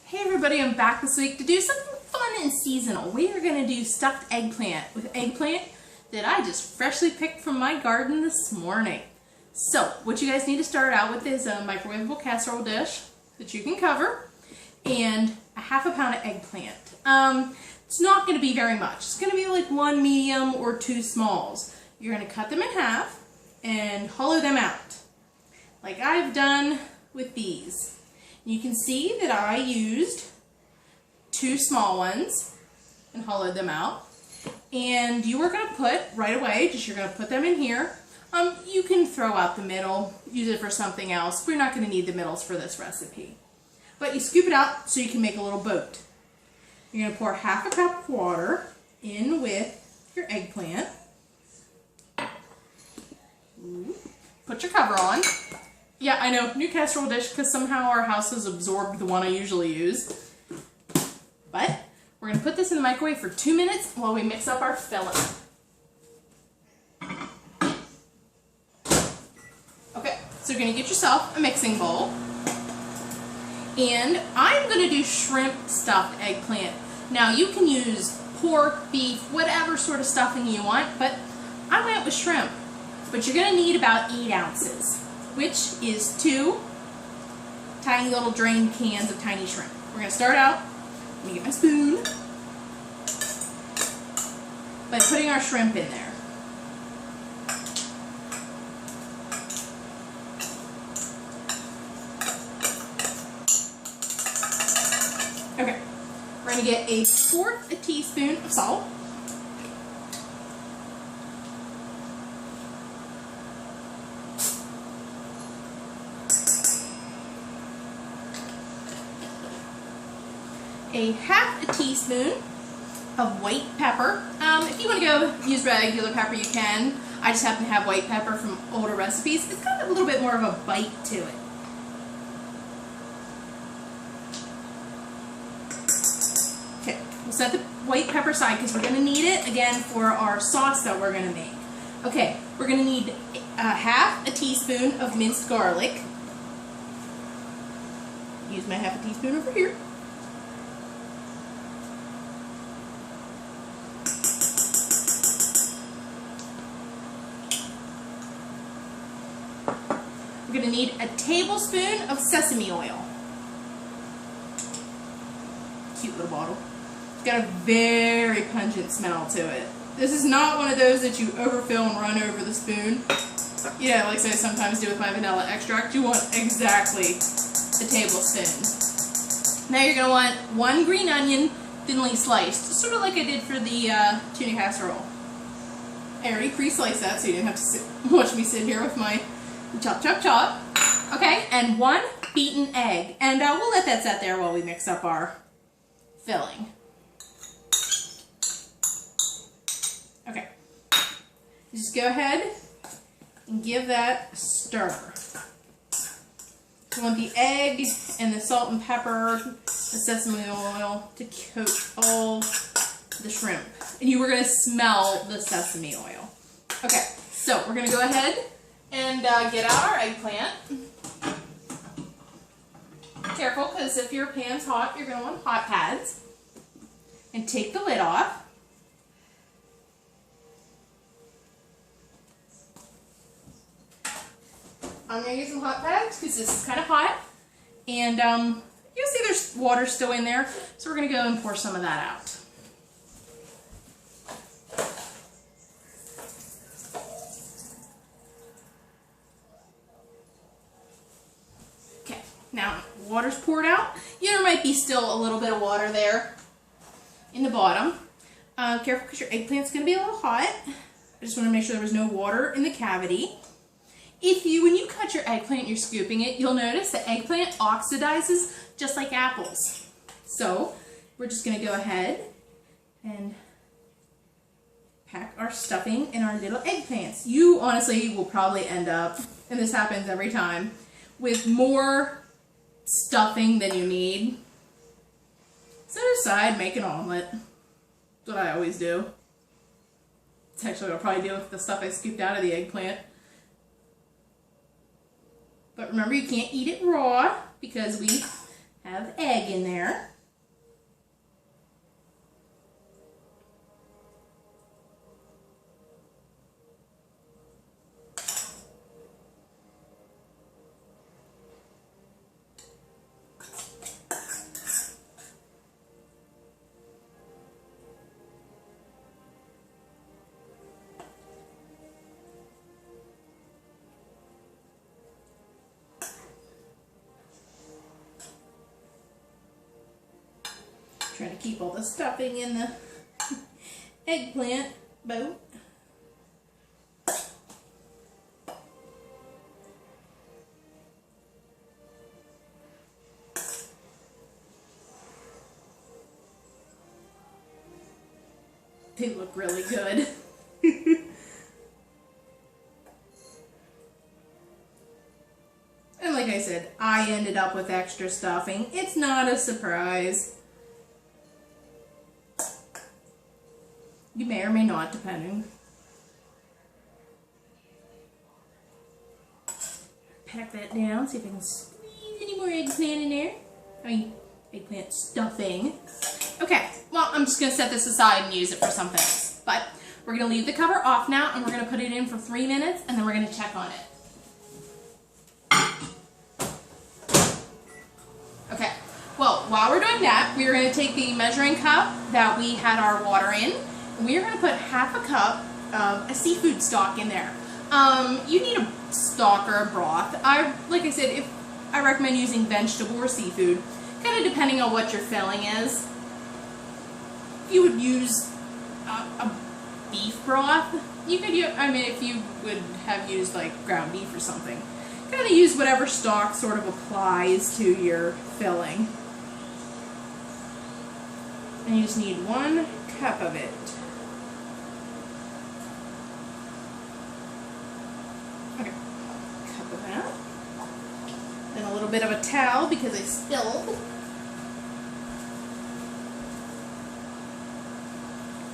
Hey everybody, I'm back this week to do something fun and seasonal. We are going to do stuffed eggplant with eggplant that I just freshly picked from my garden this morning. So, what you guys need to start out with is a microwavable casserole dish that you can cover and a half a pound of eggplant. It's not going to be very much. It's going to be like one medium or two smalls. You're going to cut them in half and hollow them out, like I've done with these. You can see that I used two small ones and hollowed them out. And you are going to put, right away, you're going to put them in here. You can throw out the middle, use it for something else. We're not going to need the middles for this recipe. But you scoop it out so you can make a little boat. You're going to pour half a cup of water in with your eggplant. Put your cover on. Yeah, I know, new casserole dish because somehow our house has absorbed the one I usually use. But we're going to put this in the microwave for 2 minutes while we mix up our filling. Okay, so you're going to get yourself a mixing bowl. And I'm going to do shrimp stuffed eggplant. Now you can use pork, beef, whatever sort of stuffing you want, but I went with shrimp. But you're going to need about 8 ounces. Which is 2 tiny little drained cans of tiny shrimp. We're going to start out, let me get my spoon, by putting our shrimp in there. Okay, we're going to get 1/4 teaspoon of salt. A 1/2 teaspoon of white pepper. If you want to go use regular pepper, you can. I just happen to have white pepper from older recipes. It's got a little bit more of a bite to it. Okay, we'll set the white pepper aside because we're going to need it again for our sauce that we're going to make. Okay, we're going to need 1/2 teaspoon of minced garlic. Use my 1/2 teaspoon over here. We're going to need a tablespoon of sesame oil. Cute little bottle. It's got a very pungent smell to it. This is not one of those that you overfill and run over the spoon. You know, like I sometimes do with my vanilla extract. You want exactly a tablespoon. Now you're going to want 1 green onion thinly sliced, sort of like I did for the tuna casserole. I already pre-sliced that so you didn't have to watch me sit here with my chop, chop, chop. Okay, and 1 beaten egg. And we'll let that sit there while we mix up our filling. Okay. Just go ahead and give that a stir. You want the egg and the salt and pepper, the sesame oil to coat all the shrimp. And you were going to smell the sesame oil. Okay, so we're going to go ahead and get out our eggplant. Careful, because if your pan's hot, you're going to want hot pads. And take the lid off. I'm going to use some hot pads because this is kind of hot. And you'll see there's water still in there, so we're going to go and pour some of that out. Now, water's poured out. Yeah, there might be still a little bit of water there in the bottom. Careful because your eggplant's going to be a little hot. I just want to make sure there was no water in the cavity. When you cut your eggplant, you're scooping it, you'll notice the eggplant oxidizes just like apples. So, we're just going to go ahead and pack our stuffing in our little eggplants. You honestly will probably end up, and this happens every time, with more stuffing than you need. Set it aside, make an omelet. That's what I always do. It's actually what I'll probably do with the stuff I scooped out of the eggplant. But remember, you can't eat it raw because we have egg in there. Trying to keep all the stuffing in the eggplant boat. They look really good. And like I said, I ended up with extra stuffing. It's not a surprise. You may or may not, depending. Pack that down, see if I can squeeze any more eggplant in there. Eggplant stuffing. Okay, well, I'm just going to set this aside and use it for something else. But we're going to leave the cover off now, and we're going to put it in for 3 minutes, and then we're going to check on it. Okay, well, while we're doing that, we're going to take the measuring cup that we had our water in, and we are going to put half a cup of a seafood stock in there. You need a stock or a broth. Like I said, I recommend using vegetable or seafood, kind of depending on what your filling is. You would use a beef broth. You could use, if you would have used like ground beef or something, kind of use whatever stock sort of applies to your filling. And you just need 1 cup of it. Okay, cup of that. Then a little bit of a towel because I spilled.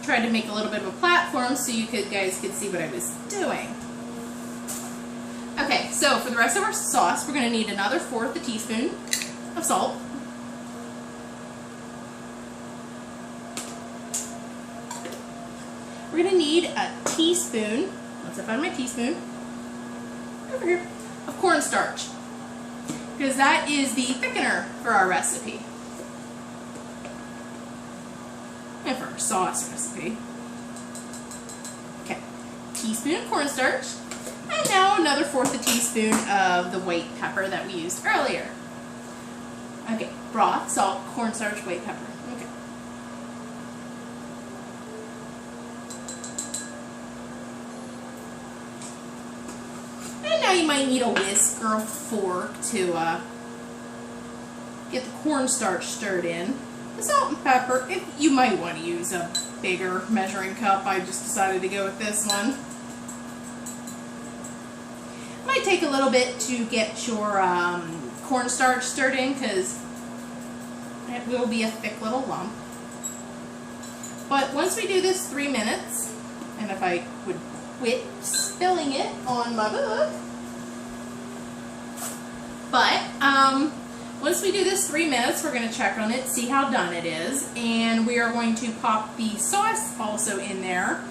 Tried to make a little bit of a platform so you guys could see what I was doing. Okay, so for the rest of our sauce, we're going to need another 1/4 teaspoon of salt. We're going to need a teaspoon, once I find my teaspoon, over here, of cornstarch, because that is the thickener for our recipe. And for our sauce recipe. Okay, teaspoon of cornstarch, and now another 1/4 teaspoon of the white pepper that we used earlier. Okay, broth, salt, cornstarch, white pepper. Okay. And now you might need a whisk or a fork to get the cornstarch stirred in. The salt and pepper, you might want to use a bigger measuring cup. I just decided to go with this one. Might take a little bit to get your cornstarch stirred in because it will be a thick little lump. But once we do this 3 minutes, and if I would quit spilling it on my book, but once we do this 3 minutes, we're going to check on it, see how done it is, and we are going to pop the sauce also in there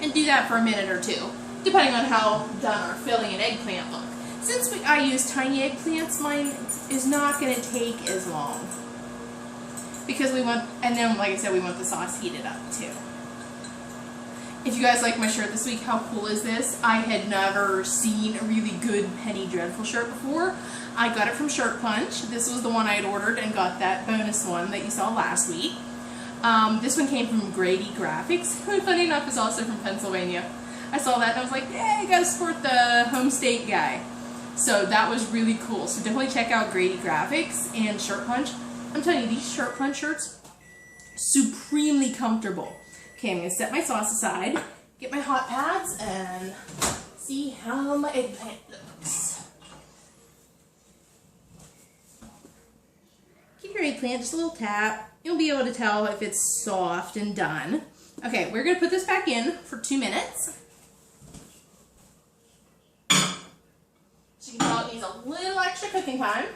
and do that for a minute or 2, depending on how done our filling and eggplant look. Since I use tiny eggplants, mine is not going to take as long because we want, and then like I said, we want the sauce heated up too. If you guys like my shirt this week, how cool is this? I had never seen a really good Penny Dreadful shirt before. I got it from Shirtpunch. This was the one I had ordered and got that bonus one that you saw last week. This one came from Grady Graphics, who funny enough is also from Pennsylvania. I saw that and I was like, yeah, you gotta support the home state guy. So that was really cool. So definitely check out Grady Graphics and Shirtpunch. I'm telling you, these Shirtpunch shirts, supremely comfortable. Okay, I'm going to set my sauce aside, get my hot pads, and see how my eggplant looks. Give your eggplant just a little tap. You'll be able to tell if it's soft and done. Okay, we're going to put this back in for 2 minutes. So you can tell it needs a little extra cooking time.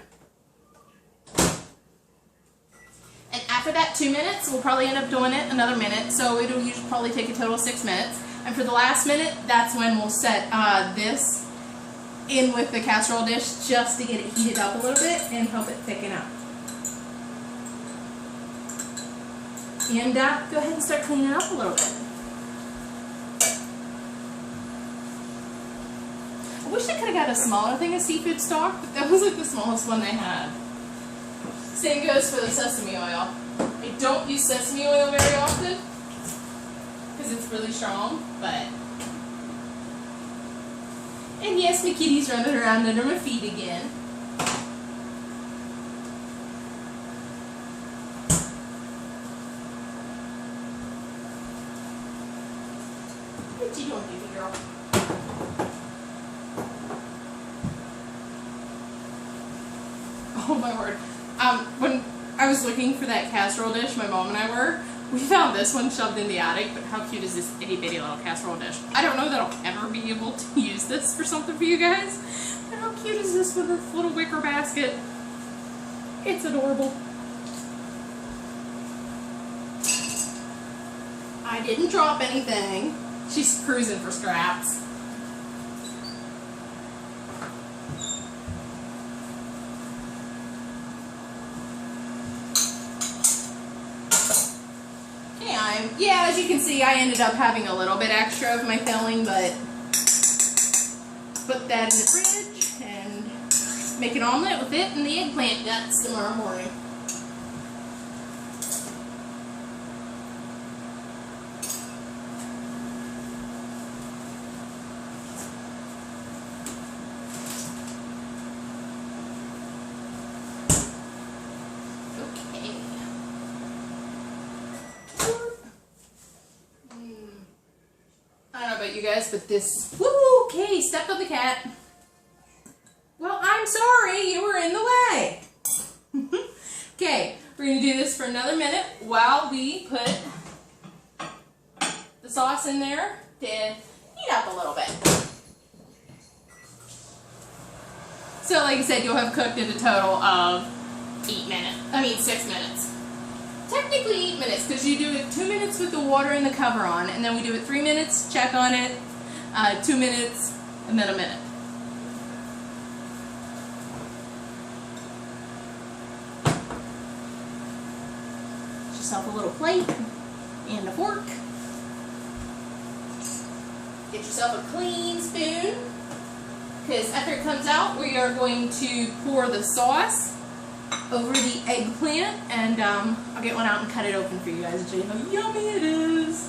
after that 2 minutes, we'll probably end up doing it another minute, so it'll usually probably take a total of 6 minutes. And for the last minute, that's when we'll set this in with the casserole dish just to get it heated up a little bit and help it thicken up. And go ahead and start cleaning it up a little bit. I wish I could have got a smaller thing of seafood stock, but that was like the smallest one they had. Same goes for the sesame oil. I don't use sesame oil very often because it's really strong, but... And yes, my kitty's running around under my feet again. What you doing, baby girl? Oh my word. When I was looking for that casserole dish, my mom and I were, we found this one shoved in the attic, but how cute is this itty bitty little casserole dish? I don't know that I'll ever be able to use this for something for you guys, but how cute is this with this little wicker basket? It's adorable. I didn't drop anything. She's cruising for scraps. Yeah, as you can see, I ended up having a little bit extra of my filling, but put that in the fridge and make an omelet with it and the eggplant guts tomorrow morning. You guys, but this, woo, okay, stepped on the cat. Well, I'm sorry, you were in the way. Okay, we're gonna do this for another minute while we put the sauce in there to heat up a little bit. So like I said, you'll have cooked it a total of 6 minutes. Technically 8 minutes, because you do it 2 minutes with the water and the cover on, and then we do it 3 minutes, check on it, 2 minutes, and then a minute. Get yourself a little plate and a fork. Get yourself a clean spoon, because after it comes out, we are going to pour the sauce over the eggplant, and I'll get one out and cut it open for you guys to show you how yummy it is.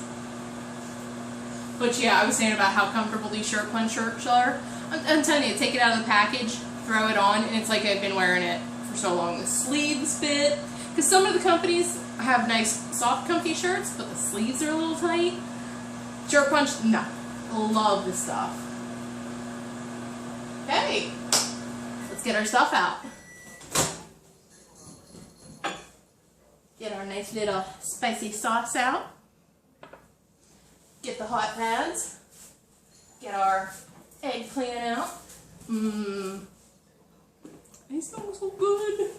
But yeah, I was saying about how comfortable these Shirtpunch shirts are. I'm telling you, take it out of the package, throw it on, and it's like I've been wearing it for so long. The sleeves fit, because some of the companies have nice, soft, comfy shirts, but the sleeves are a little tight. Shirtpunch, no. Love this stuff. Okay, let's get our stuff out. Get our nice little spicy sauce out. Get the hot pads. Get our eggplant out. They smell so good.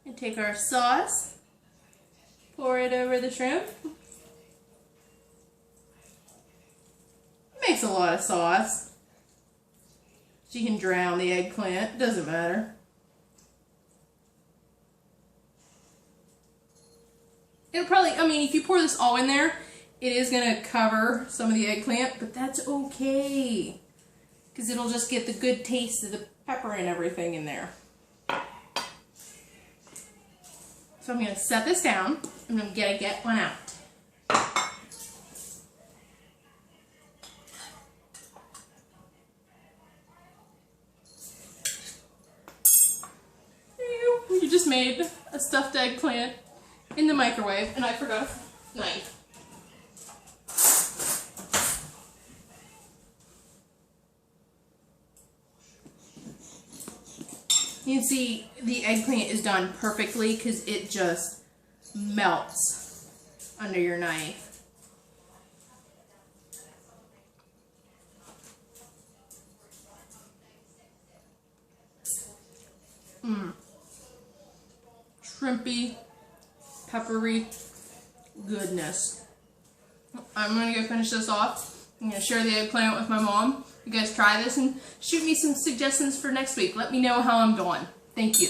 And take our sauce. Pour it over the shrimp. Makes a lot of sauce. So you can drown the eggplant. Doesn't matter. It'll probably, I mean, if you pour this all in there, it is going to cover some of the eggplant, but that's okay. Because it'll just get the good taste of the pepper and everything in there. So I'm going to set this down, and I'm going to get one out. You just made a stuffed eggplant in the microwave, and I forgot a knife. You can see the eggplant is done perfectly because it just melts under your knife. shrimpy, peppery goodness. I'm gonna go finish this off. I'm gonna share the eggplant with my mom. You guys try this and shoot me some suggestions for next week. Let me know how I'm doing. Thank you.